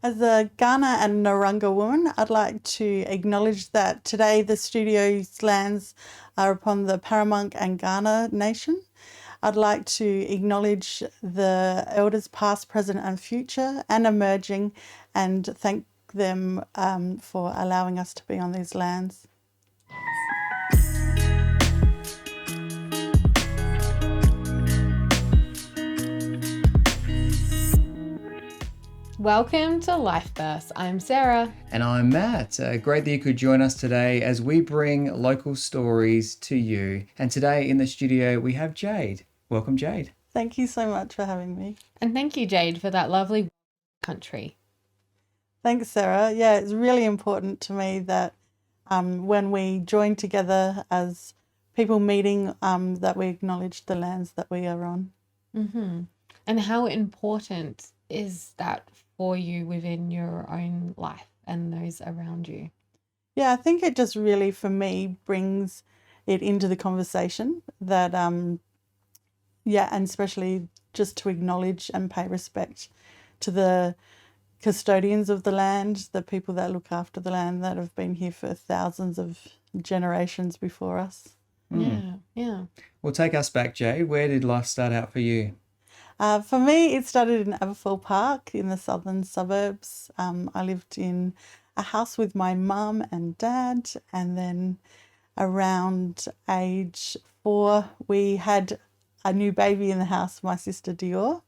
As a Kaurna and Narangga woman, I'd like to acknowledge that today the studio's lands are upon the Paramount and Kaurna Nation. I'd like to acknowledge the elders past, present and future and emerging, and thank them for allowing us to be on these lands. Welcome to Life Bursts. I'm Sarah. And I'm Matt. Great that you could join us today as we bring local stories to you. And today in the studio we have Jade. Welcome, Jade. Thank you so much for having me. And thank you, Jade, for that lovely country. Thanks, Sarah. Yeah, it's really important to me that when we join together as people meeting, that we acknowledge the lands that we are on. Mm-hmm. And how important is that for you within your own life and those around you? Yeah, I think it just really, for me, brings it into the conversation that, and especially just to acknowledge and pay respect to the custodians of the land, the people that look after the land that have been here for thousands of generations before us. Yeah. Well, take us back, Jade. Where did life start out for you? For me, it started in Aberfoyle Park in the southern suburbs. I lived in a house with my mum and dad, and then around age 4, we had a new baby in the house, my sister Dior.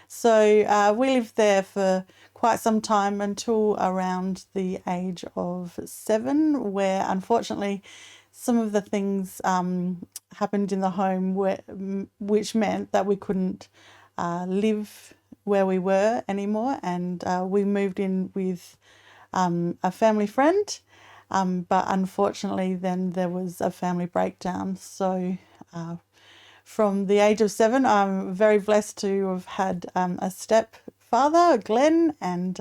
So we lived there for quite some time until around the age of 7, where unfortunately some of the things happened in the home which meant that we couldn't live where we were anymore, and we moved in with a family friend, but unfortunately then there was a family breakdown. So from the age of 7, I'm very blessed to have had a stepfather, Glenn, and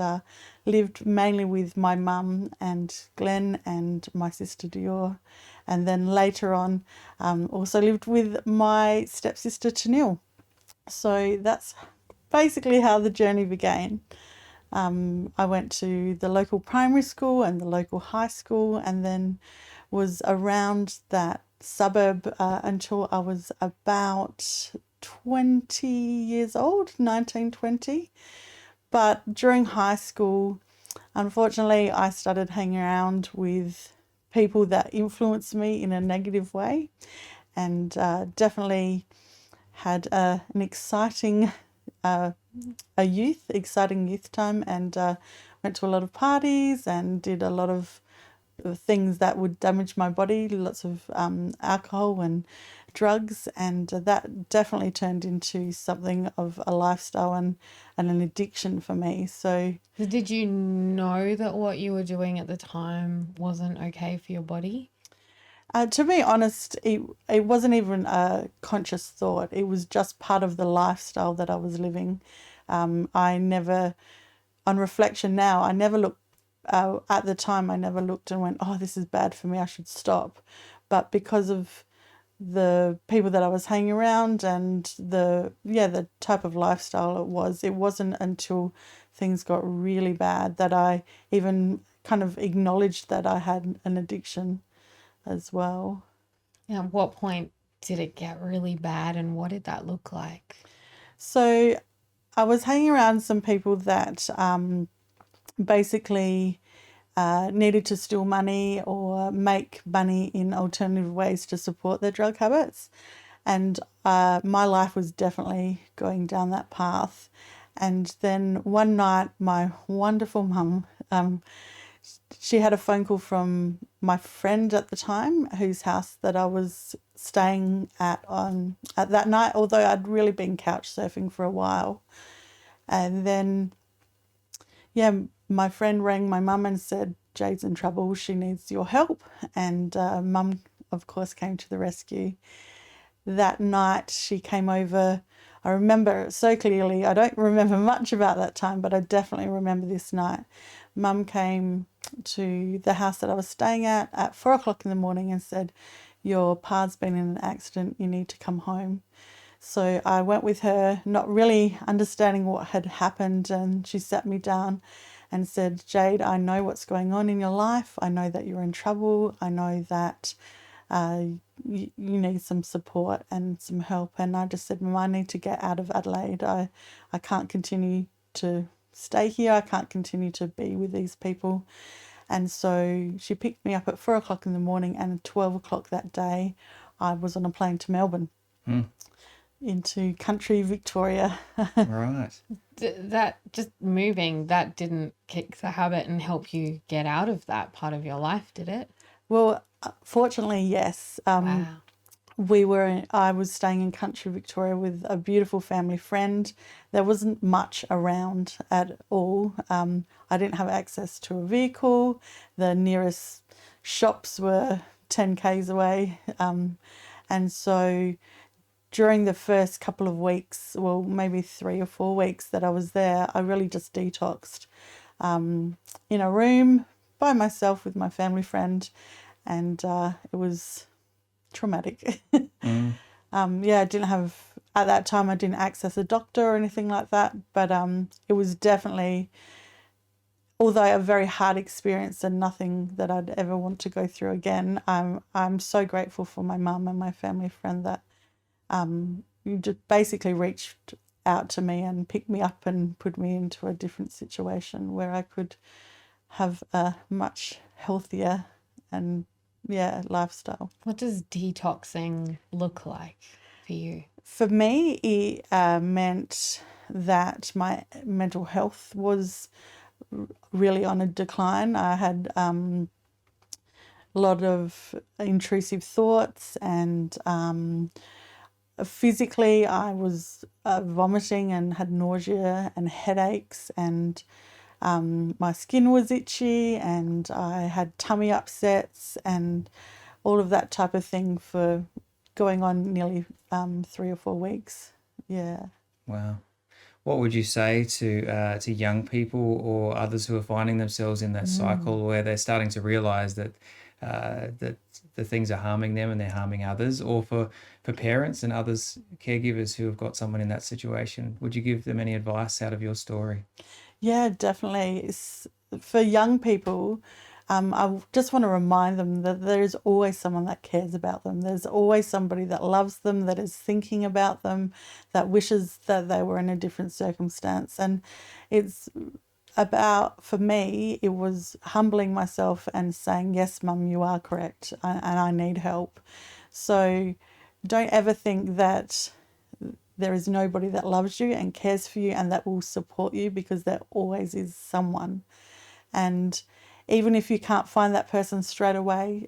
lived mainly with my mum and Glenn and my sister Dior, and then later on also lived with my stepsister Tanil. So that's basically how the journey began. I went to the local primary school and the local high school, and then was around that suburb until I was about 20 years old, 19, 20. But during high school, unfortunately, I started hanging around with people that influenced me in a negative way, and definitely had an exciting youth time, and went to a lot of parties and did a lot of things that would damage my body, lots of alcohol and drugs, and that definitely turned into something of a lifestyle and an addiction for me. So did you know that what you were doing at the time wasn't okay for your body? To be honest, it wasn't even a conscious thought. It was just part of the lifestyle that I was living. I never, on reflection now, I never looked, at the time I never looked and went, oh, this is bad for me, I should stop. But because of the people that I was hanging around and the type of lifestyle it wasn't until things got really bad that I even kind of acknowledged that I had an addiction as well. At what point did it get really bad, and what did that look like? So I was hanging around some people that basically needed to steal money or make money in alternative ways to support their drug habits. And my life was definitely going down that path. And then one night, my wonderful mum, she had a phone call from my friend at the time, whose house that I was staying at that night, although I'd really been couch surfing for a while. And then, my friend rang my mum and said, Jade's in trouble, she needs your help. And mum, of course, came to the rescue. That night she came over. I remember it so clearly. I don't remember much about that time, but I definitely remember this night. Mum came to the house that I was staying at 4 o'clock in the morning and said, your pa's been in an accident, you need to come home. So I went with her, not really understanding what had happened, and she sat me down and said, Jade, I know what's going on in your life. I know that you're in trouble. I know that you need some support and some help. And I just said, Mum, I need to get out of Adelaide. I can't continue to stay here. I can't continue to be with these people. And so she picked me up at 4 o'clock in the morning, and at 12 o'clock that day, I was on a plane to Melbourne into country Victoria. Right. That just moving, that didn't kick the habit and help you get out of that part of your life, did it? Well, fortunately, yes. Wow. I was staying in country Victoria with a beautiful family friend. There wasn't much around at all. I didn't have access to a vehicle. The nearest shops were 10 k's away. And so during the first couple of weeks, well, maybe 3 or 4 weeks that I was there, I really just detoxed in a room by myself with my family friend. And it was traumatic. I didn't have, at that time, I didn't access a doctor or anything like that, but it was definitely, although a very hard experience and nothing that I'd ever want to go through again. I'm so grateful for my mum and my family friend that you just basically reached out to me and picked me up and put me into a different situation where I could have a much healthier and lifestyle. What does detoxing look like for you? For me, it meant that my mental health was really on a decline. I had a lot of intrusive thoughts, and physically I was vomiting and had nausea and headaches, and my skin was itchy, and I had tummy upsets and all of that type of thing for going on nearly 3 or 4 weeks. Yeah. Wow. What would you say to young people or others who are finding themselves in that cycle where they're starting to realize that that the things are harming them and they're harming others, or for parents and others, caregivers who have got someone in that situation? Would you give them any advice out of your story? Yeah, definitely. For young people, I just want to remind them that there is always someone that cares about them. There's always somebody that loves them, that is thinking about them, that wishes that they were in a different circumstance. And it's about, for me, it was humbling myself and saying, yes, Mum, you are correct, and I need help. So don't ever think that there is nobody that loves you and cares for you and that will support you, because there always is someone. And even if you can't find that person straight away,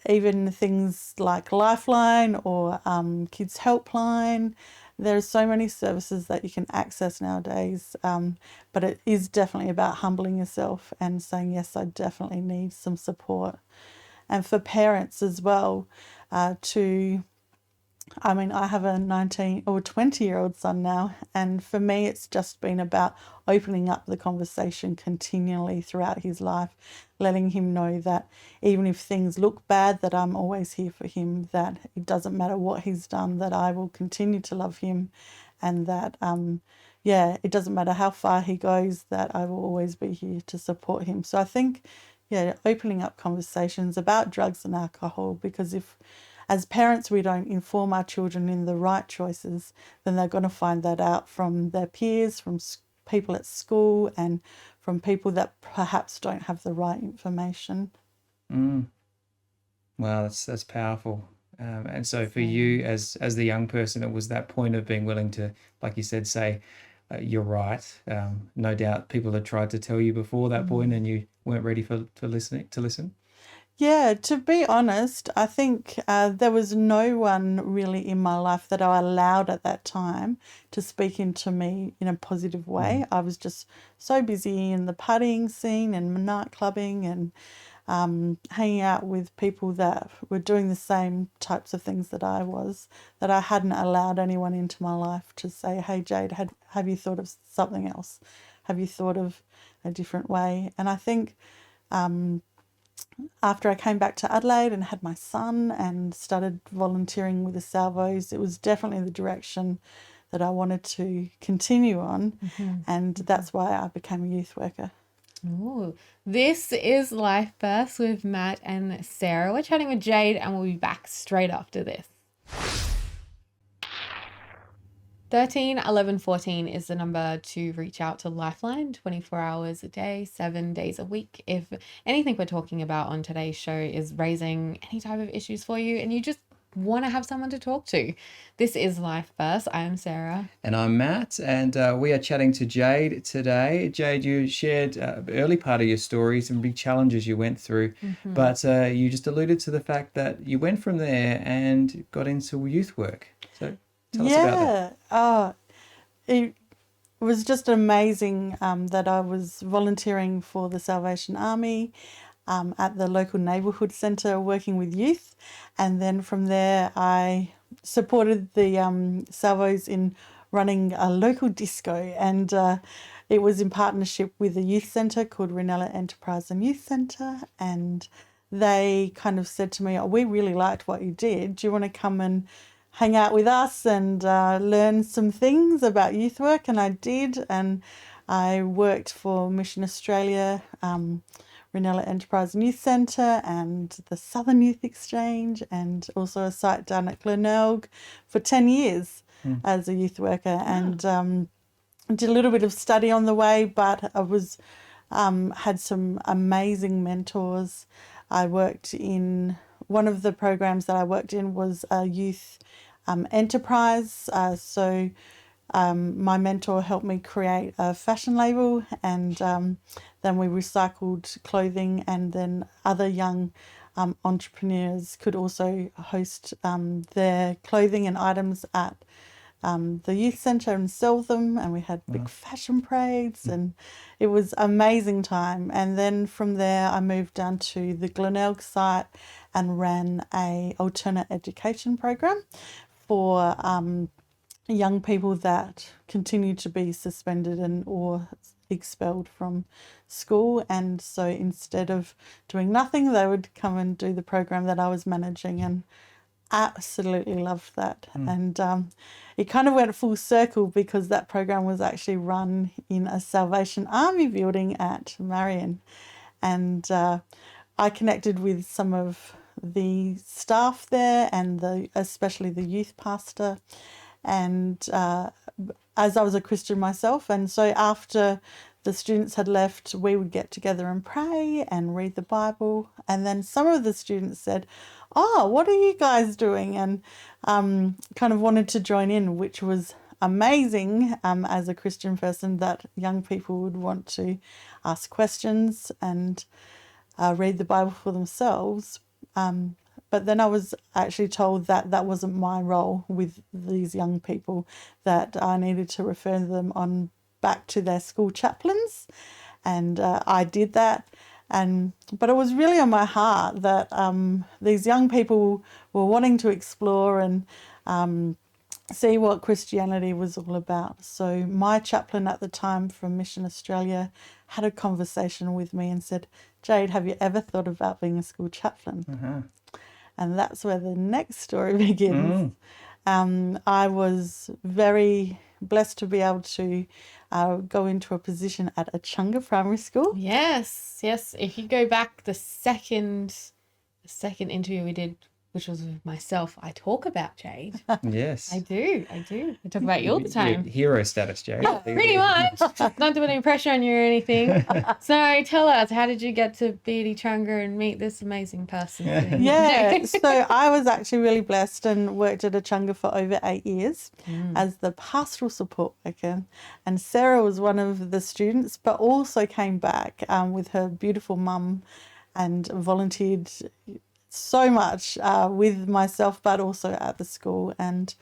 even things like LifeLine or Kids Helpline, there are so many services that you can access nowadays. But it is definitely about humbling yourself and saying, yes, I definitely need some support. And for parents as well, I have a 19 or 20-year-old son now, and for me it's just been about opening up the conversation continually throughout his life, letting him know that even if things look bad, that I'm always here for him, that it doesn't matter what he's done, that I will continue to love him, and that it doesn't matter how far he goes, that I will always be here to support him. So I think opening up conversations about drugs and alcohol, because if as parents we don't inform our children in the right choices, then they're going to find that out from their peers, from people at school, and from people that perhaps don't have the right information. Wow, that's powerful. And so for you as the young person, it was that point of being willing to, like you said, say, you're right. No doubt people had tried to tell you before that point and you weren't ready to listen. Yeah, to be honest, I think there was no one really in my life that I allowed at that time to speak into me in a positive way. I was just so busy in the partying scene and night clubbing and hanging out with people that were doing the same types of things that I was, that I hadn't allowed anyone into my life to say, hey, Jade, have you thought of something else? Have you thought of a different way? And I think after I came back to Adelaide and had my son and started volunteering with the Salvos, it was definitely the direction that I wanted to continue on, and that's why I became a youth worker. Ooh, this is Life Bursts with Matt and Sarah. We're chatting with Jade, and we'll be back straight after this. 13 11 14 is the number to reach out to LifeLine 24 hours a day, 7 days a week. If anything we're talking about on today's show is raising any type of issues for you and you just want to have someone to talk to, this is Life Bursts. I am Sarah. And I'm Matt, and we are chatting to Jade today. Jade, you shared early part of your story, some big challenges you went through, but you just alluded to the fact that you went from there and got into youth work. So tell us about that. It was just amazing that I was volunteering for the Salvation Army at the local neighbourhood centre working with youth. And then from there, I supported the Salvos in running a local disco. And it was in partnership with a youth centre called Ranella Enterprise and Youth Centre. And they kind of said to me, "Oh, we really liked what you did. Do you want to come and hang out with us and learn some things about youth work?" And I did, and I worked for Mission Australia, Ranella Enterprise and Youth Centre, and the Southern Youth Exchange, and also a site down at Glenelg for 10 years as a youth worker, and did a little bit of study on the way, but I was had some amazing mentors. I worked in one of the programs that I worked in was a youth enterprise. So my mentor helped me create a fashion label, and then we recycled clothing, and then other young entrepreneurs could also host their clothing and items at the youth centre and sell them, and we had big fashion parades, and it was amazing time. And then from there I moved down to the Glenelg site and ran a alternate education program for young people that continued to be suspended and or expelled from school. And so instead of doing nothing, they would come and do the program that I was managing, and absolutely loved that. And it kind of went full circle because that program was actually run in a Salvation Army building at Marion, and I connected with some of the staff there, and especially the youth pastor, and as I was a Christian myself, and so after the students had left, we would get together and pray and read the Bible. And then some of the students said, "Oh, what are you guys doing?" and kind of wanted to join in, which was amazing as a Christian person, that young people would want to ask questions and read the Bible for themselves. But then I was actually told that that wasn't my role with these young people, that I needed to refer them on back to their school chaplains, and I did that. But it was really on my heart that these young people were wanting to explore and see what Christianity was all about. So my chaplain at the time from Mission Australia had a conversation with me and said, "Jade, have you ever thought about being a school chaplain?" And that's where the next story begins. I was very blessed to be able to go into a position at Achunga Primary School. Yes. If you go back the second interview we did, which was with myself, I talk about Jade. Yes. I do. I talk about you all the time. Hero status, Jade. Pretty much. Not doing any pressure on you or anything. So tell us, how did you get to be at Achunga and meet this amazing person? Yeah, so I was actually really blessed and worked at Achunga for over 8 years as the pastoral support worker. And Sarah was one of the students, but also came back with her beautiful mum and volunteered so much with myself, but also at the school. And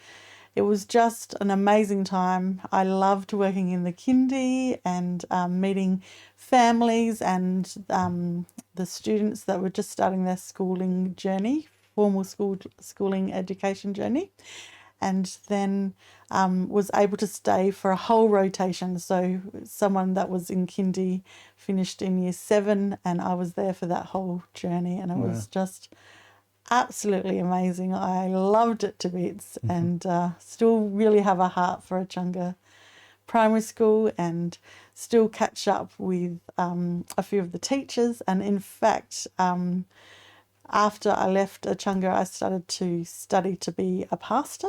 it was just an amazing time. I loved working in the kindy and meeting families and the students that were just starting their schooling journey, formal schooling education journey. And then was able to stay for a whole rotation. So someone that was in kindy finished in year 7, and I was there for that whole journey, and it was just absolutely amazing. I loved it to bits, and still really have a heart for Achunga Primary School, and still catch up with a few of the teachers. And in fact, after I left Achunga, I started to study to be a pastor,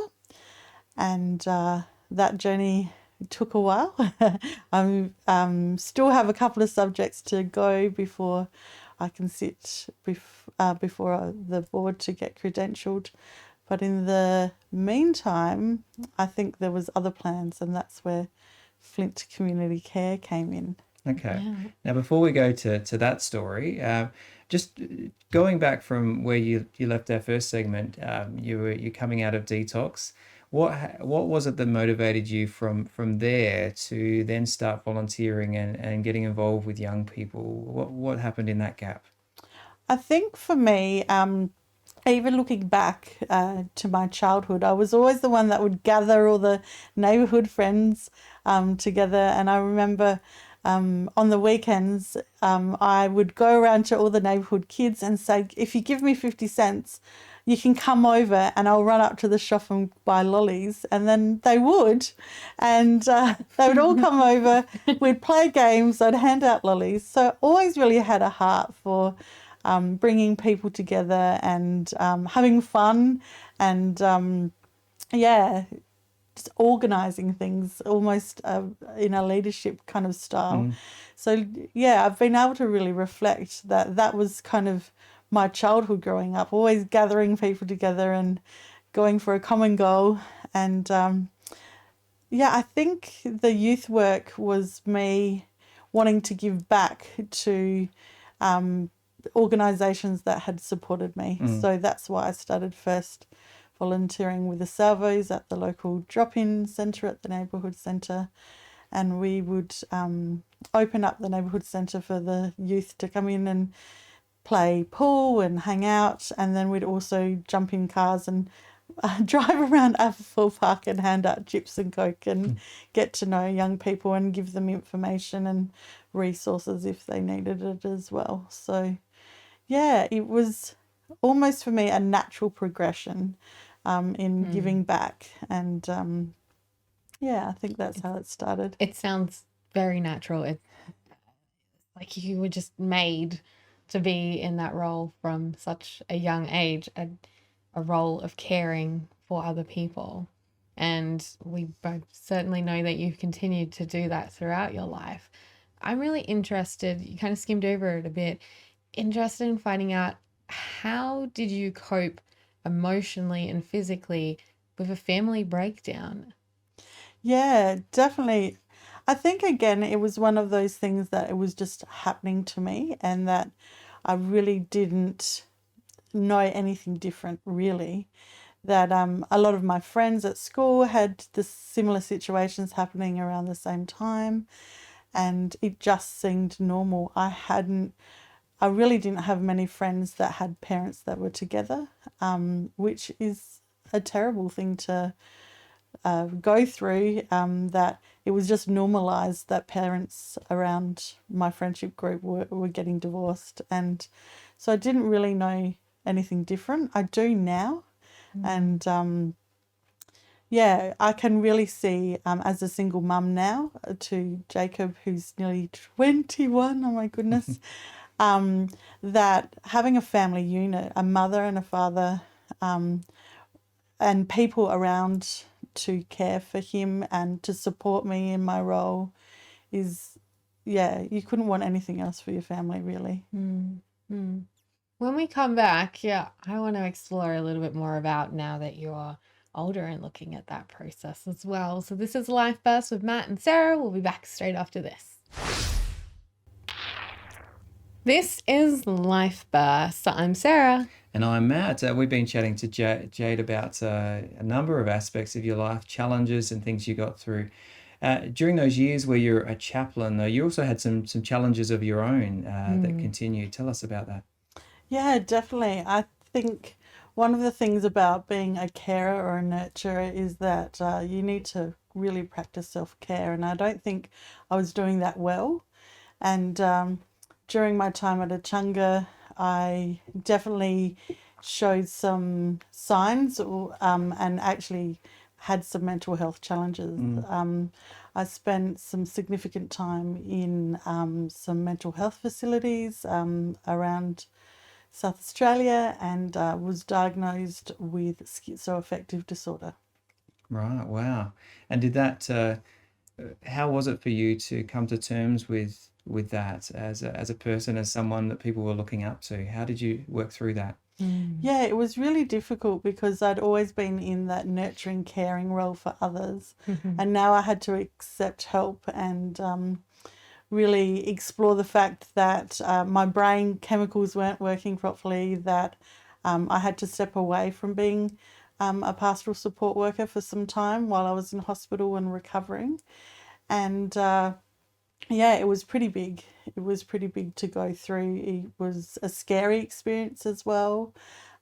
and that journey took a while. I still have a couple of subjects to go before I can sit before the board to get credentialed. But in the meantime, I think there was other plans, and that's where Flint Community Care came in. Okay. Yeah. Now, before we go to that story, just going back from where you left our first segment, you're coming out of detox. What was it that motivated you from there to then start volunteering and getting involved with young people? What happened in that gap? I think for me, even looking back to my childhood, I was always the one that would gather all the neighbourhood friends together. And I remember on the weekends, I would go around to all the neighbourhood kids and say, if you give me 50 cents, you can come over and I'll run up to the shop and buy lollies. And then they would. And they would all come over. We'd play games. I'd hand out lollies. So I always really had a heart for bringing people together and having fun and, just organising things almost in a leadership kind of style. So, I've been able to really reflect that was kind of my childhood growing up, always gathering people together and going for a common goal. And, I think the youth work was me wanting to give back to organisations that had supported me. So that's why I started first volunteering with the Salvos at the local drop-in centre at the neighbourhood centre. And we would open up the neighbourhood centre for the youth to come in and play pool and hang out. And then we'd also jump in cars and drive around Aberfoyle Park and hand out chips and Coke and get to know young people and give them information and resources if they needed it as well. So, it was almost for me a natural progression in giving back. And, I think that's how it started. It sounds very natural. It's like you were just made to be in that role from such a young age, a role of caring for other people. And we both certainly know that you've continued to do that throughout your life. I'm really interested, you kind of skimmed over it a bit, interested in finding out, how did you cope emotionally and physically with a family breakdown? Yeah, definitely. I think, again, it was one of those things that it was just happening to me and that I really didn't know anything different, really. That a lot of my friends at school had the similar situations happening around the same time, and it just seemed normal. I really didn't have many friends that had parents that were together, which is a terrible thing to go through, that it was just normalised that parents around my friendship group were getting divorced. And so I didn't really know anything different. I do now. And I can really see as a single mum now to Jacob, who's nearly 21, oh my goodness, that having a family unit, a mother and a father, and people around to care for him and to support me in my role is, you couldn't want anything else for your family, really. When we come back, I want to explore a little bit more about now that you're older and looking at that process as well. So this is Life Burst with Matt and Sarah. We'll be back straight after this. This is Life Burst. I'm Sarah. And I'm Matt. We've been chatting to Jade about a number of aspects of your life, challenges and things you got through. During those years where you're a chaplain, you also had some challenges of your own that continue. Tell us about that. Yeah, definitely. I think one of the things about being a carer or a nurturer is that you need to really practice self-care. And I don't think I was doing that well. And during my time at Achunga, I definitely showed some signs and actually had some mental health challenges. I spent some significant time in some mental health facilities around South Australia and was diagnosed with schizoaffective disorder. Right. Wow. And did that? How was it for you to come to terms with that as a person, as someone that people were looking up to? How did you work through that? Yeah, it was really difficult because I'd always been in that nurturing, caring role for others. And now I had to accept help and really explore the fact that my brain chemicals weren't working properly, that I had to step away from being a pastoral support worker for some time while I was in hospital and recovering. And yeah, it was pretty big. It was pretty big to go through. It was a scary experience as well.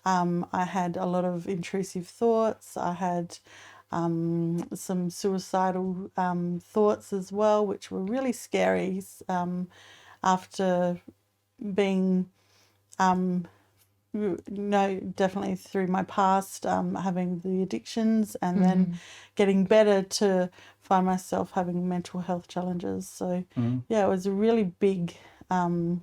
I had a lot of intrusive thoughts. I had some suicidal thoughts as well, which were really scary after being, definitely through my past, having the addictions and then getting better to find myself having mental health challenges. So, yeah, it was a really big and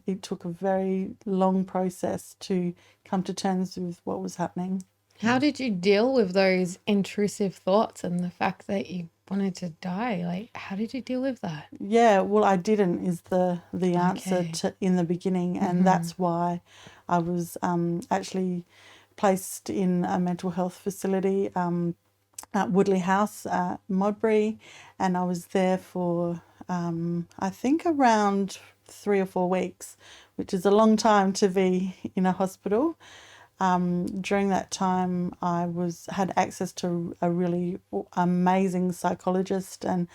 it took a very long process to come to terms with what was happening. How did you deal with those intrusive thoughts and the fact that you wanted to die? Like, how did you deal with that? Yeah, well, I didn't is the answer Okay. to in the beginning, and that's why I was actually placed in a mental health facility at Woodley House at Modbury, and I was there for I think around 3 or 4 weeks, which is a long time to be in a hospital. During that time, I had access to a really amazing psychologist and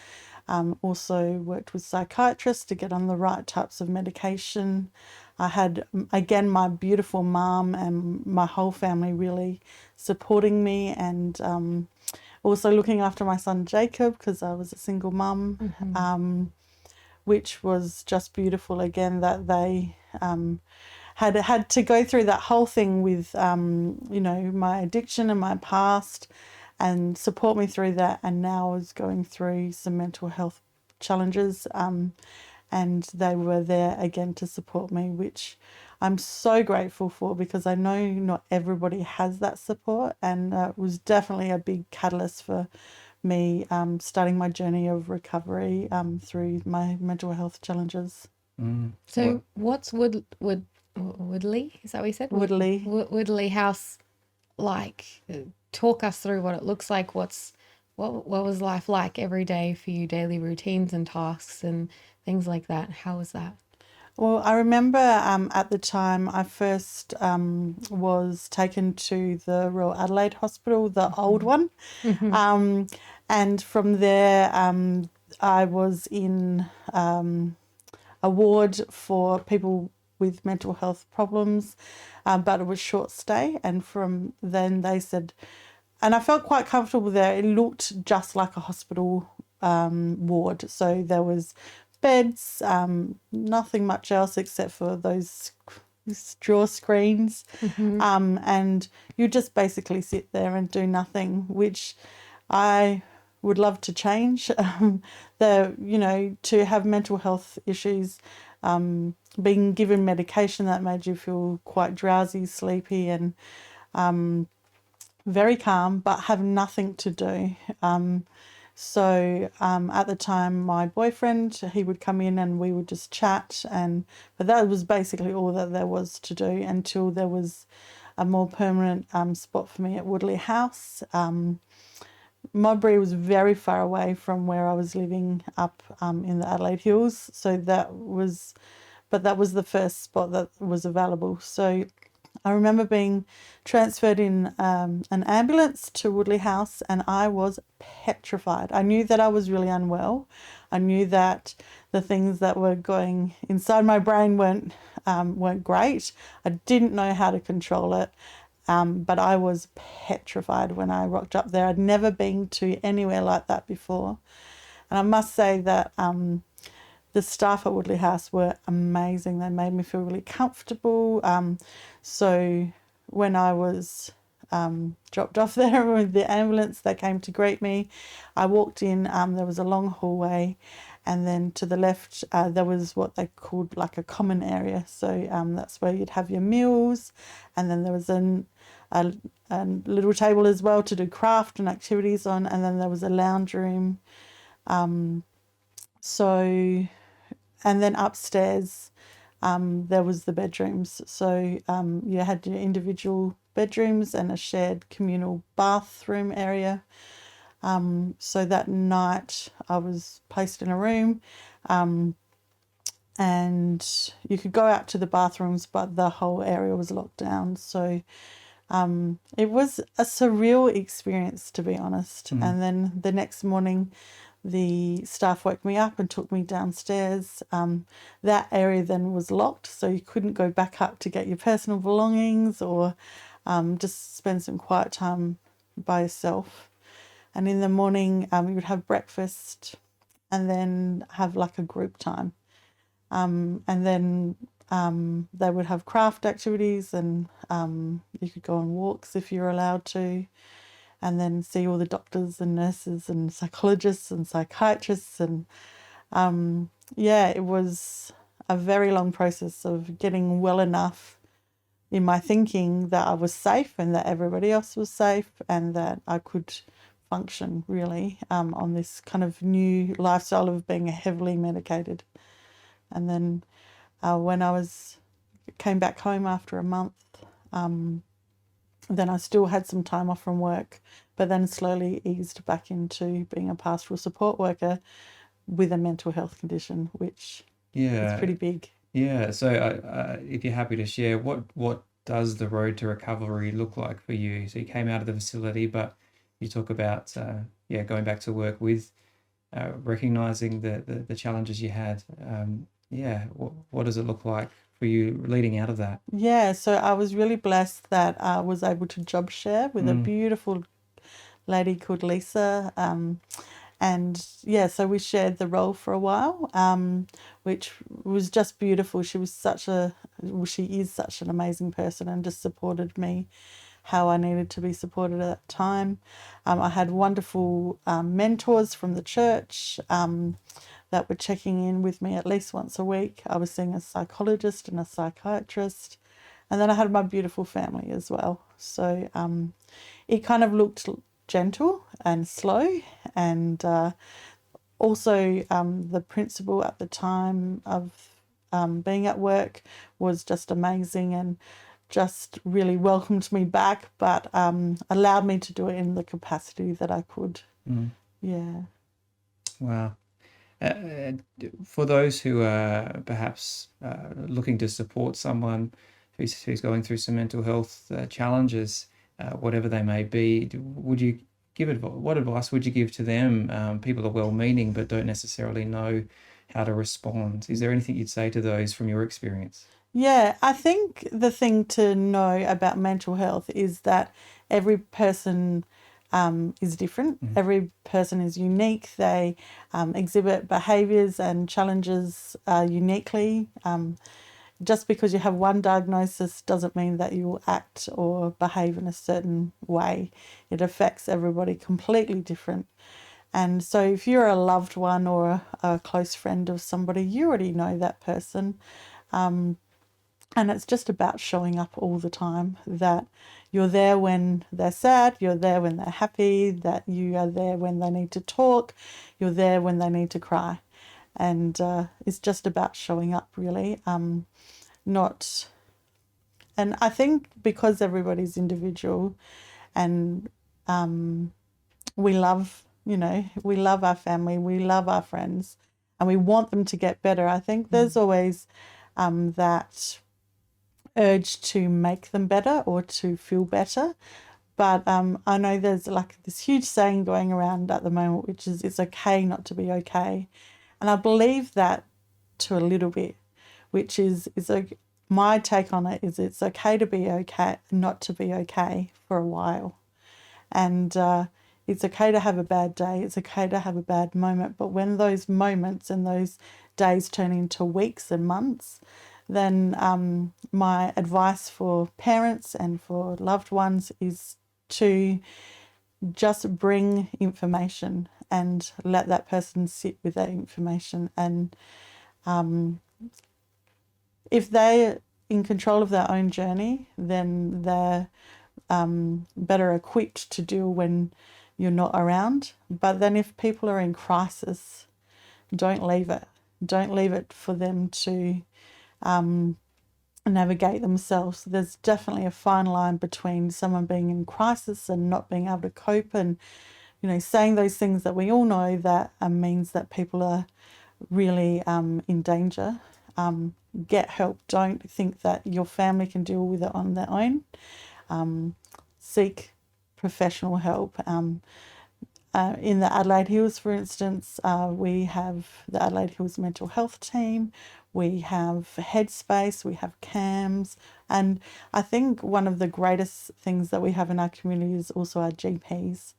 also worked with psychiatrists to get on the right types of medication. I had, again, my beautiful mum and my whole family really supporting me and also looking after my son Jacob because I was a single mum, which was just beautiful again that they had to go through that whole thing with, my addiction and my past and support me through that. And now I was going through some mental health challenges and they were there again to support me, which I'm so grateful for because I know not everybody has that support, and it was definitely a big catalyst for me starting my journey of recovery through my mental health challenges. So what's Woodley? Is that what you said? Woodley. Woodley House like? Talk us through what it looks like. What was life like every day for you? Daily routines and tasks and things like that. How was that? Well, I remember at the time I first was taken to the Royal Adelaide Hospital, the old one. And from there I was in a ward for people with mental health problems, but it was short stay. And from then they said, and I felt quite comfortable there. It looked just like a hospital ward. So there was beds, nothing much else except for those drawer screens. And you just basically sit there and do nothing, which I would love to change. To have mental health issues, being given medication that made you feel quite drowsy, sleepy and very calm, but have nothing to do. So at the time, my boyfriend, he would come in and we would just chat, but that was basically all that there was to do until there was a more permanent spot for me at Woodley House. Modbury was very far away from where I was living up in the Adelaide Hills, so that was the first spot that was available. So I remember being transferred in an ambulance to Woodley House, and I was petrified. I knew that I was really unwell. I knew that the things that were going inside my brain weren't great. I didn't know how to control it, but I was petrified when I rocked up there. I'd never been to anywhere like that before, and I must say that the staff at Woodley House were amazing. They made me feel really comfortable. So when I was dropped off there with the ambulance that came to greet me, I walked in, there was a long hallway, and then to the left there was what they called like a common area. So that's where you'd have your meals, and then there was a little table as well to do craft and activities on, and then there was a lounge room. And then upstairs there was the bedrooms. So you had your individual bedrooms and a shared communal bathroom area. So that night I was placed in a room, and you could go out to the bathrooms, but the whole area was locked down. So it was a surreal experience, to be honest. And then the next morning, the staff woke me up and took me downstairs. That area then was locked, so you couldn't go back up to get your personal belongings or just spend some quiet time by yourself. And in the morning, you would have breakfast and then have like a group time. And then they would have craft activities, and you could go on walks if you're allowed to, and then see all the doctors and nurses and psychologists and psychiatrists. And it was a very long process of getting well enough in my thinking that I was safe and that everybody else was safe and that I could function really on this kind of new lifestyle of being heavily medicated. And then when I came back home after a month, then I still had some time off from work, but then slowly eased back into being a pastoral support worker with a mental health condition, which is pretty big. Yeah. So if you're happy to share, what does the road to recovery look like for you? So you came out of the facility, but you talk about going back to work with recognizing the challenges you had. What does it look like for you leading out of that? Yeah, so I was really blessed that I was able to job share with a beautiful lady called Lisa. So we shared the role for a while, which was just beautiful. She is such an amazing person and just supported me how I needed to be supported at that time. I had wonderful mentors from the church that were checking in with me at least once a week. I was seeing a psychologist and a psychiatrist, and then I had my beautiful family as well. So it kind of looked gentle and slow, and also the principal at the time of being at work was just amazing and just really welcomed me back, but allowed me to do it in the capacity that I could. Yeah. Wow. For those who are perhaps looking to support someone who's going through some mental health challenges, whatever they may be, what advice would you give to them? People are well-meaning but don't necessarily know how to respond. Is there anything you'd say to those from your experience? Yeah, I think the thing to know about mental health is that every person is different. Every person is unique. They exhibit behaviours and challenges uniquely. Just because you have one diagnosis doesn't mean that you will act or behave in a certain way. It affects everybody completely different. And so if you're a loved one or a close friend of somebody, you already know that person. And it's just about showing up all the time, that you're there when they're sad, you're there when they're happy, that you are there when they need to talk, you're there when they need to cry. And it's just about showing up, really. And I think because everybody's individual and we love our family, we love our friends, and we want them to get better, I think there's always that urge to make them better or to feel better. But I know there's like this huge saying going around at the moment, which is it's okay not to be okay. And I believe that to a little bit, which is my take on it is it's okay to be okay, not to be okay for a while. And it's okay to have a bad day. It's okay to have a bad moment. But when those moments and those days turn into weeks and months, then my advice for parents and for loved ones is to just bring information and let that person sit with that information. And if they're in control of their own journey, then they're better equipped to deal when you're not around. But then if people are in crisis, don't leave it. Don't leave it for them to navigate themselves. There's definitely a fine line between someone being in crisis and not being able to cope, and saying those things that we all know that means that people are really in danger. Get help. Don't think that your family can deal with it on their own. Seek professional help. In the Adelaide Hills, for instance, we have the Adelaide Hills Mental Health Team, we have Headspace, we have CAMS, and I think one of the greatest things that we have in our community is also our GPs.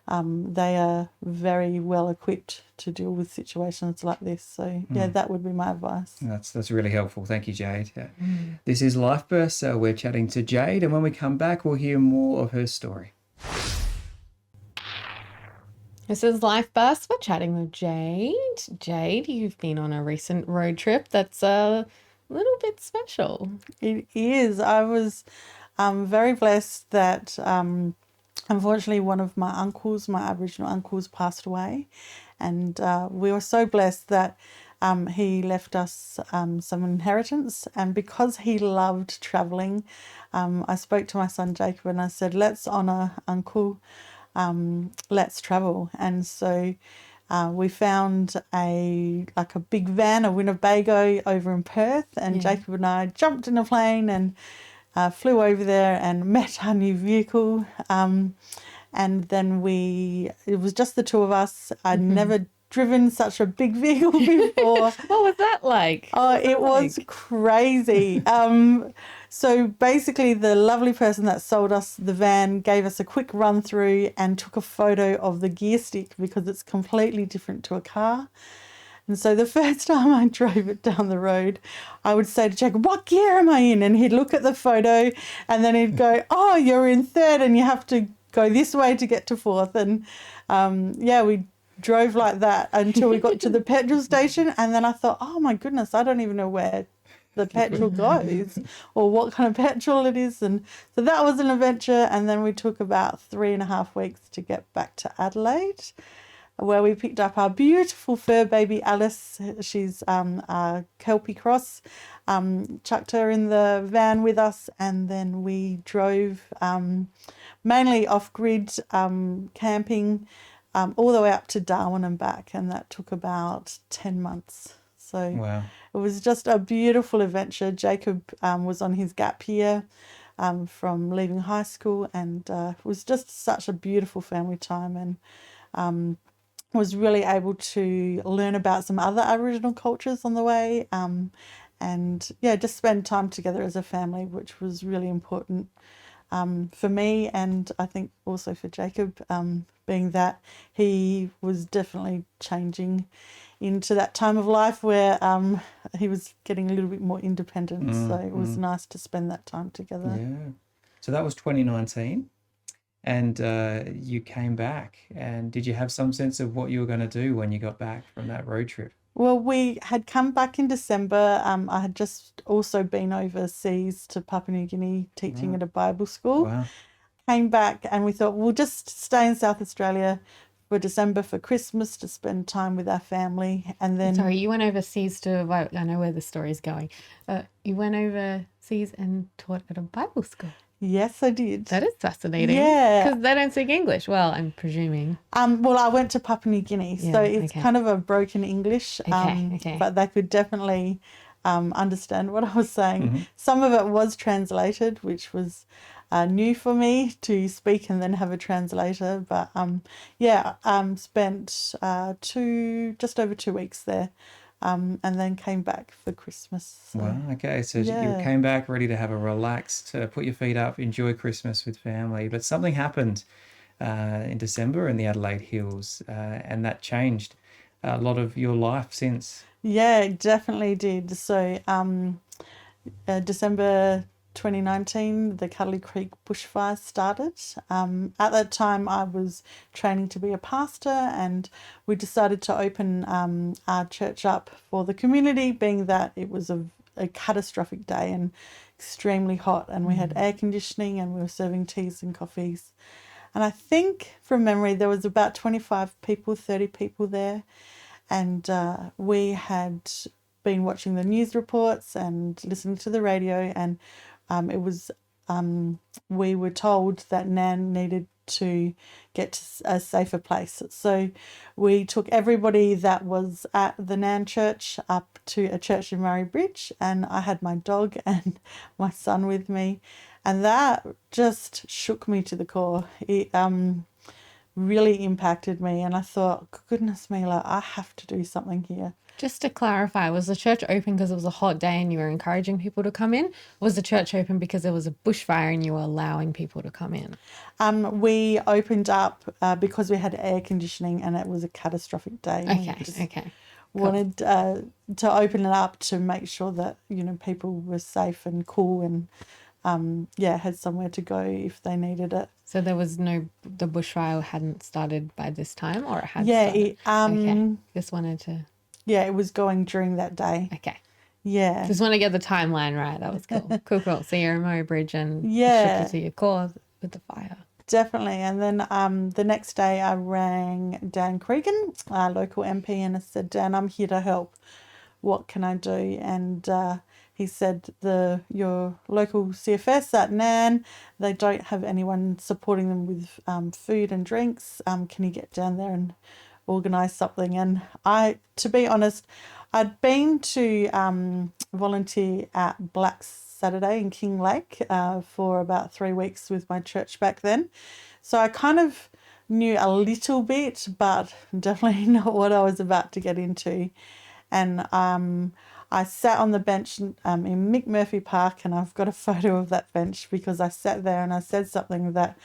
They are very well equipped to deal with situations like this. So yeah, that would be my advice. That's really helpful. Thank you, Jade. This is Life Burst. We're chatting to Jade, and when we come back, we'll hear more of her story. This is Life Burst. We're chatting with Jade. Jade, you've been on a recent road trip that's a little bit special. It is. I was very blessed that unfortunately one of my uncles, my Aboriginal uncles, passed away, and we were so blessed that he left us some inheritance. And because he loved travelling, I spoke to my son Jacob and I said, let's honour Uncle. Let's travel. And so we found a big van, a Winnebago over in Perth, and Jacob and I jumped in a plane and flew over there and met our new vehicle. And then it was just the two of us. I'd never driven such a big vehicle before. What was that like? Oh, it was crazy. So basically the lovely person that sold us the van gave us a quick run through and took a photo of the gear stick because it's completely different to a car. And so the first time I drove it down the road, I would say to Jacob, what gear am I in? And he'd look at the photo and then he'd go, oh, you're in third and you have to go this way to get to fourth. And we drove like that until we got to the petrol station. And then I thought, oh my goodness, I don't even know where the petrol goes or what kind of petrol it is. And so that was an adventure. And then we took about 3.5 weeks to get back to Adelaide, where we picked up our beautiful fur baby Alice. She's a Kelpie cross, chucked her in the van with us, and then we drove mainly off-grid camping all the way up to Darwin and back, and that took about 10 months. So wow. It was just a beautiful adventure. Jacob was on his gap year from leaving high school, and it was just such a beautiful family time, and was really able to learn about some other Aboriginal cultures on the way, and just spend time together as a family, which was really important for me, and I think also for Jacob, being that he was definitely changing into that time of life where he was getting a little bit more independent. So it was nice to spend that time together. Yeah. So that was 2019. And you came back, and did you have some sense of what you were going to do when you got back from that road trip? Well, we had come back in December. I had just also been overseas to Papua New Guinea teaching at a Bible school. Wow. Came back and we thought we'll just stay in South Australia for December for Christmas to spend time with our family. And then... Sorry, you went overseas I know where the story is going. You went overseas and taught at a Bible school. Yes, I did. That is fascinating. Yeah. Because they don't speak English. Well, I'm presuming. Well, I went to Papua New Guinea, so it's kind of a broken English. Okay. But they could definitely understand what I was saying. Mm-hmm. Some of it was translated, which was new for me to speak and then have a translator. But spent just over 2 weeks there. And then came back for Christmas. So. Wow, okay. So you came back ready to have a relaxed, put your feet up, enjoy Christmas with family. But something happened in December in the Adelaide Hills, and that changed a lot of your life since. Yeah, it definitely did. So December 2019, the Cuddly Creek bushfire started. At that time, I was training to be a pastor, and we decided to open our church up for the community, being that it was a catastrophic day and extremely hot, and we had air conditioning and we were serving teas and coffees. And I think from memory, there was about 25 people, 30 people there. And we had been watching the news reports and listening to the radio, and we were told that Nan needed to get to a safer place. So we took everybody that was at the Nan church up to a church in Murray Bridge, and I had my dog and my son with me, and that just shook me to the core. It really impacted me, and I thought, goodness me, like, I have to do something here. Just to clarify, was the church open because it was a hot day and you were encouraging people to come in? Or was the church open because there was a bushfire and you were allowing people to come in? We opened up because we had air conditioning and it was a catastrophic day. Okay. Wanted to open it up to make sure that, people were safe and cool and had somewhere to go if they needed it. So there was the bushfire hadn't started by this time, or it had started? Okay. Just wanted to... Yeah, it was going during that day. Okay. Yeah. Just want to get the timeline right. That was cool. Cool. So you're in Murray Bridge and shook you to your core with the fire. Definitely. And then the next day I rang Dan Cregan, our local MP, and I said, Dan, I'm here to help. What can I do? And he said, your local CFS at Nan, they don't have anyone supporting them with food and drinks. Can you get down there and organise something? And to be honest, I'd been to volunteer at Black Saturday in King Lake for about 3 weeks with my church back then. So I kind of knew a little bit, but definitely not what I was about to get into. And I sat on the bench in McMurphy Park, and I've got a photo of that bench because I sat there and I said something that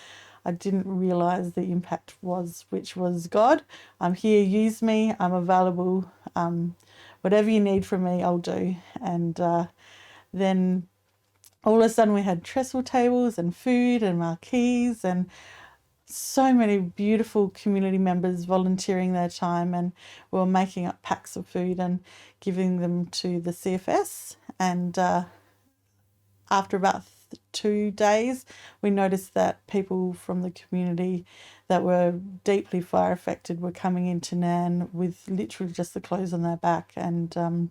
I didn't realise the impact was, which was, God, I'm here, use me, I'm available, whatever you need from me, I'll do. And then all of a sudden we had trestle tables and food and marquees and so many beautiful community members volunteering their time, and we were making up packs of food and giving them to the CFS. And after about 2 days, we noticed that people from the community that were deeply fire affected were coming into Nan with literally just the clothes on their back. And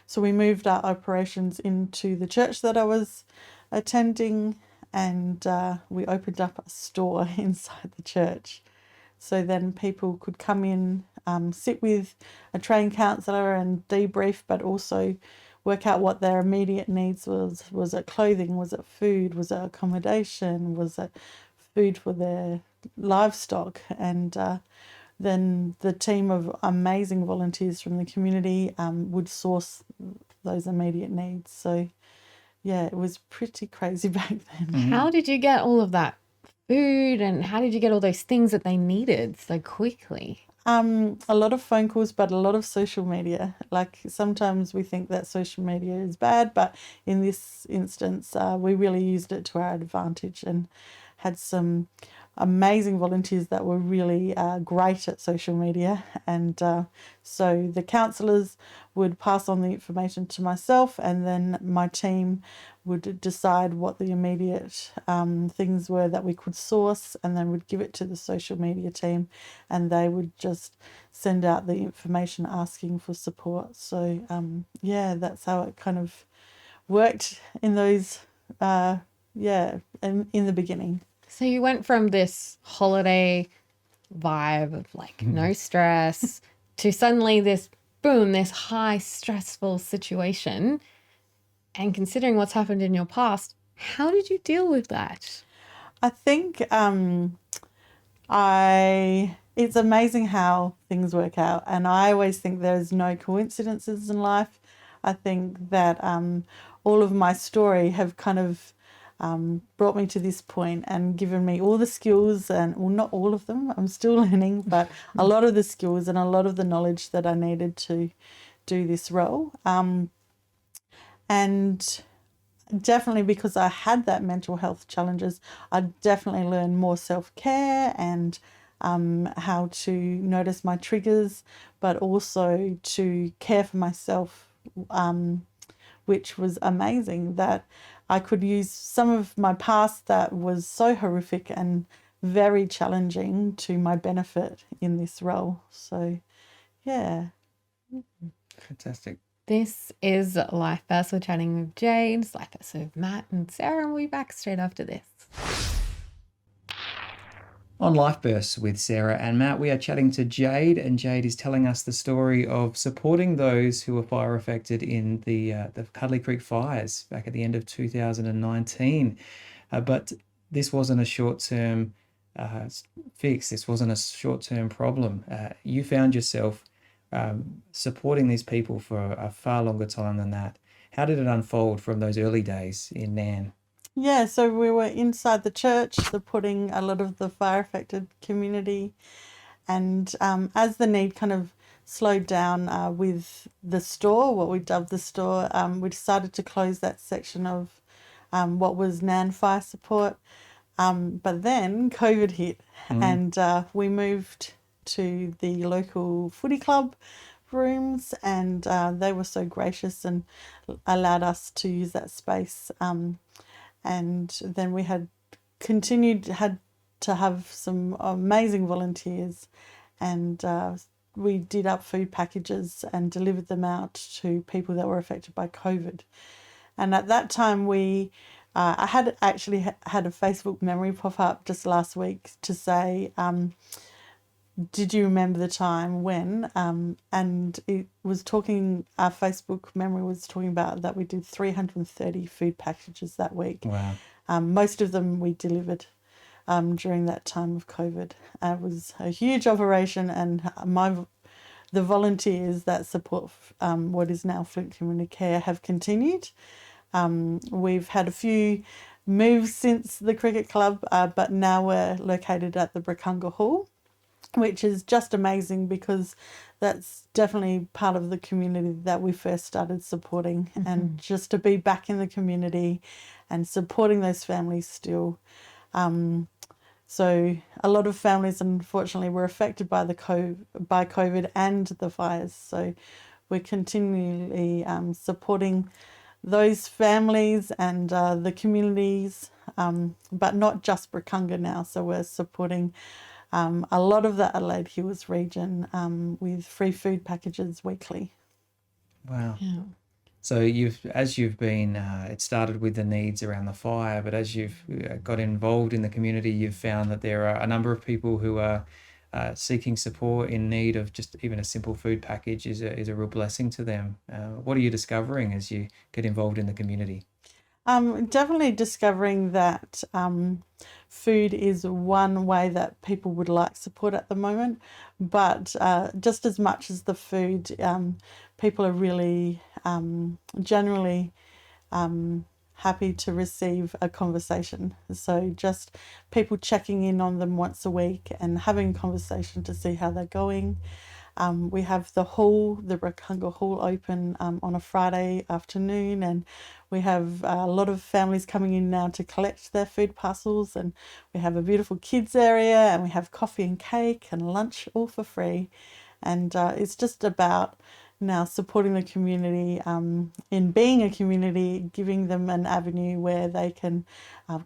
so we moved our operations into the church that I was attending, and we opened up a store inside the church. So then people could come in, sit with a trained counsellor and debrief, but also work out what their immediate needs was. Was it clothing? Was it food? Was it accommodation? Was it food for their livestock? And then the team of amazing volunteers from the community would source those immediate needs. So yeah, it was pretty crazy back then. Mm-hmm. How did you get all of that food, and how did you get all those things that they needed so quickly? A lot of phone calls, but a lot of social media. Like, sometimes we think that social media is bad, but in this instance, we really used it to our advantage and had some amazing volunteers that were really great at social media. And so the counsellors would pass on the information to myself, and then my team would decide what the immediate things were that we could source, and then would give it to the social media team, and they would just send out the information asking for support. So that's how it kind of worked in those in the beginning. So you went from this holiday vibe of like no stress to suddenly this boom, this high stressful situation. And considering what's happened in your past, how did you deal with that? I think it's amazing how things work out. And I always think there's no coincidences in life. I think that all of my story have kind of brought me to this point and given me all the skills, and well, not all of them, I'm still learning, but a lot of the skills and a lot of the knowledge that I needed to do this role. And definitely because I had that mental health challenges, I definitely learned more self-care and how to notice my triggers, but also to care for myself, which was amazing, that I could use some of my past that was so horrific and very challenging to my benefit in this role. So, yeah. Fantastic. This is Life First. We're chatting with Jade, Life First with Matt and Sarah, and we'll be back straight after this. On Life Bursts with Sarah and Matt, we are chatting to Jade, and Jade is telling us the story of supporting those who were fire affected in the Cuddly Creek fires back at the end of 2019. But this wasn't a short-term fix. This wasn't a short-term problem. You found yourself supporting these people for a far longer time than that. How did it unfold from those early days in Nan? Yeah, so we were inside the church supporting a lot of the fire affected community. And as the need kind of slowed down with the store, what we dubbed the store, we decided to close that section of what was Nan fire support. But then COVID hit and we moved to the local footy club rooms, and they were so gracious and allowed us to use that space. And then we had to have some amazing volunteers, and we did up food packages and delivered them out to people that were affected by COVID. And at that time, I had actually had a Facebook memory pop up just last week to say, did you remember the time when? And it was our Facebook memory was talking about that we did 330 food packages that week. Wow. Most of them we delivered during that time of COVID. It was a huge operation, and the volunteers that support what is now Flint Community Care have continued. We've had a few moves since the cricket club, but now we're located at the Bracunga Hall, which is just amazing because that's definitely part of the community that we first started supporting. And just to be back in the community and supporting those families still. So a lot of families, unfortunately, were affected by by COVID and the fires. So we're continually supporting those families and the communities, but not just Bracunga now. So we're supporting a lot of the Adelaide Hills region with free food packages weekly. Wow. Yeah. So as you've been, it started with the needs around the fire, but as you've got involved in the community, you've found that there are a number of people who are seeking support in need of just even a simple food package is a real blessing to them. What are you discovering as you get involved in the community? Definitely discovering that food is one way that people would like support at the moment, but just as much as the food, people are really generally happy to receive a conversation. So just people checking in on them once a week and having a conversation to see how they're going. We have the Bracunga Hall open on a Friday afternoon, and we have a lot of families coming in now to collect their food parcels, and we have a beautiful kids area, and we have coffee and cake and lunch all for free. And it's just about now supporting the community in being a community, giving them an avenue where they can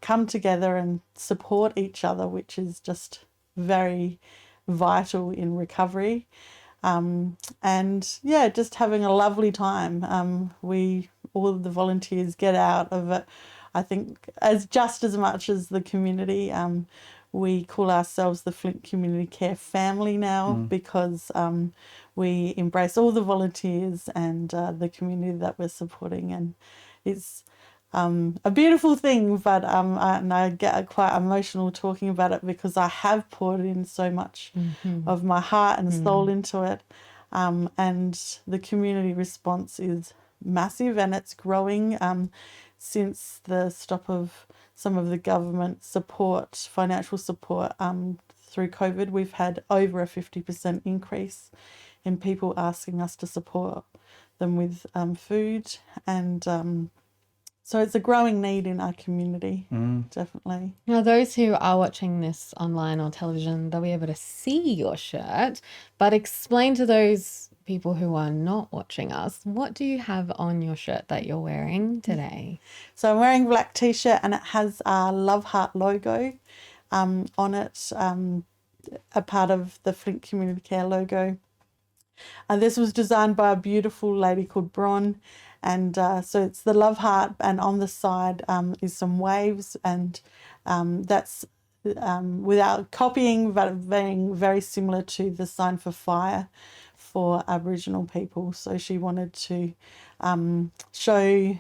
come together and support each other, which is just very vital in recovery. And yeah, just having a lovely time. All of the volunteers get out of it, I think, just as much as the community. We call ourselves the Flint Community Care family now because we embrace all the volunteers and the community that we're supporting, and it's a beautiful thing. But I get quite emotional talking about it because I have poured in so much of my heart and soul into it, and the community response is massive, and it's growing. Since the stop of some of the government support, financial support through COVID, we've had over a 50% increase in people asking us to support them with food. And so it's a growing need in our community, definitely. Now, those who are watching this online or television, they'll be able to see your shirt, but explain to those people who are not watching us, what do you have on your shirt that you're wearing today? So I'm wearing a black t-shirt and it has our Love Heart logo on it, a part of the Flint Community Care logo. And this was designed by a beautiful lady called Bron. And so it's the Love Heart, and on the side is some waves, and that's without copying, but being very similar to the sign for fire for Aboriginal people. So she wanted to show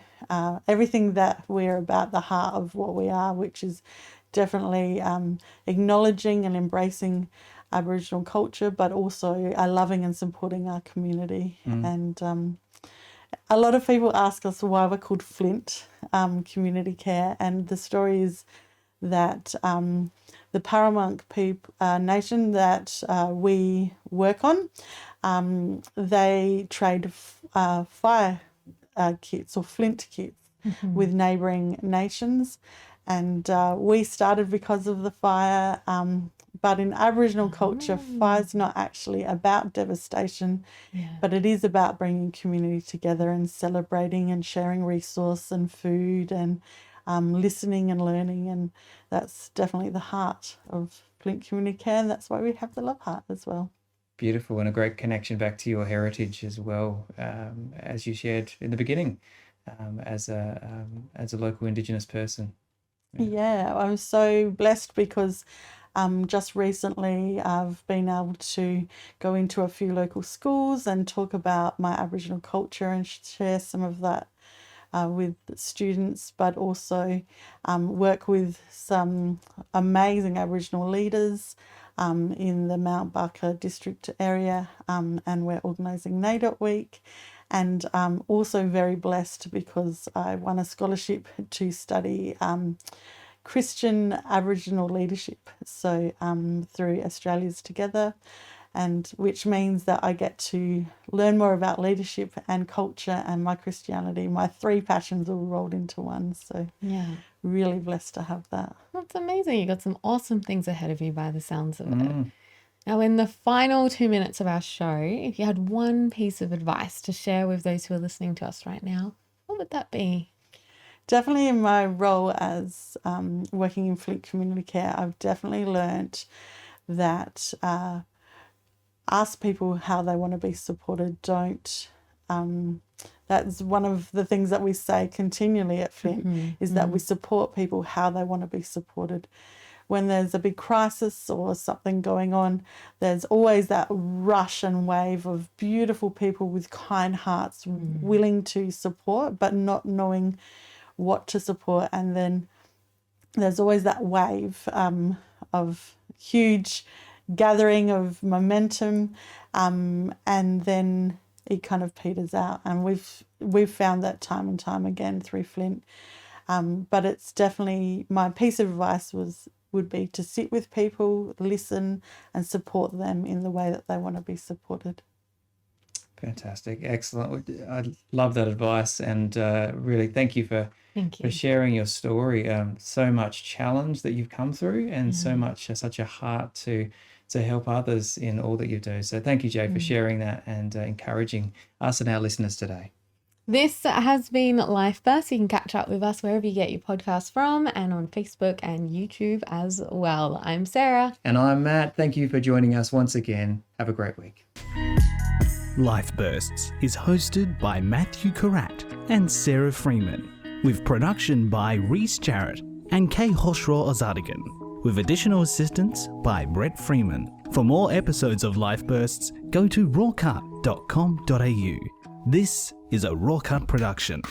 everything that we're about, the heart of what we are, which is definitely acknowledging and embracing Aboriginal culture, but also loving and supporting our community. And a lot of people ask us why we're called Flint Community Care, and the story is that the Paramount nation that we work on, they trade fire kits or flint kits with neighbouring nations, and we started because of the fire. But in Aboriginal culture, fire's not actually about devastation, but it is about bringing community together and celebrating and sharing resource and food and listening and learning. And that's definitely the heart of Flint Community Care, and that's why we have the Love Heart as well. Beautiful, and a great connection back to your heritage as well, as you shared in the beginning, as a local Indigenous person. Yeah, I'm so blessed because just recently I've been able to go into a few local schools and talk about my Aboriginal culture and share some of that with students, but also work with some amazing Aboriginal leaders in the Mount Barker district area, and we're organising NAIDOC week. And also very blessed because I won a scholarship to study Christian Aboriginal leadership, so through Australia's Together, and which means that I get to learn more about leadership and culture and my Christianity. My three passions all rolled into one, so really blessed to have that. That's amazing. You got some awesome things ahead of you by the sounds of it. Now, in the final 2 minutes of our show, if you had one piece of advice to share with those who are listening to us right now, what would that be? Definitely in my role as working in Flint Community Care, I've definitely learnt that ask people how they want to be supported. Don't. That's one of the things that we say continually at Flint, is that we support people how they want to be supported. When there's a big crisis or something going on, there's always that rush and wave of beautiful people with kind hearts willing to support, but not knowing what to support. And then there's always that wave of huge gathering of momentum, and then it kind of peters out. And we've found that time and time again through Flint. But it's definitely, my piece of advice would be to sit with people, listen, and support them in the way that they want to be supported. Fantastic. Excellent. I love that advice, and really thank you for sharing your story. So much challenge that you've come through, and such a heart to help others in all that you do. So thank you, Jade, for sharing that and encouraging us and our listeners today. This has been Life Burst. You can catch up with us wherever you get your podcasts from, and on Facebook and YouTube as well. I'm Sarah. And I'm Matt. Thank you for joining us once again. Have a great week. Life Bursts is hosted by Matthew Karat and Sarah Freeman, with production by Reese Jarrett and Kay Hoshraw Ozadigan, with additional assistance by Brett Freeman. For more episodes of Life Bursts, go to rawcut.com.au. This is a RawCut production.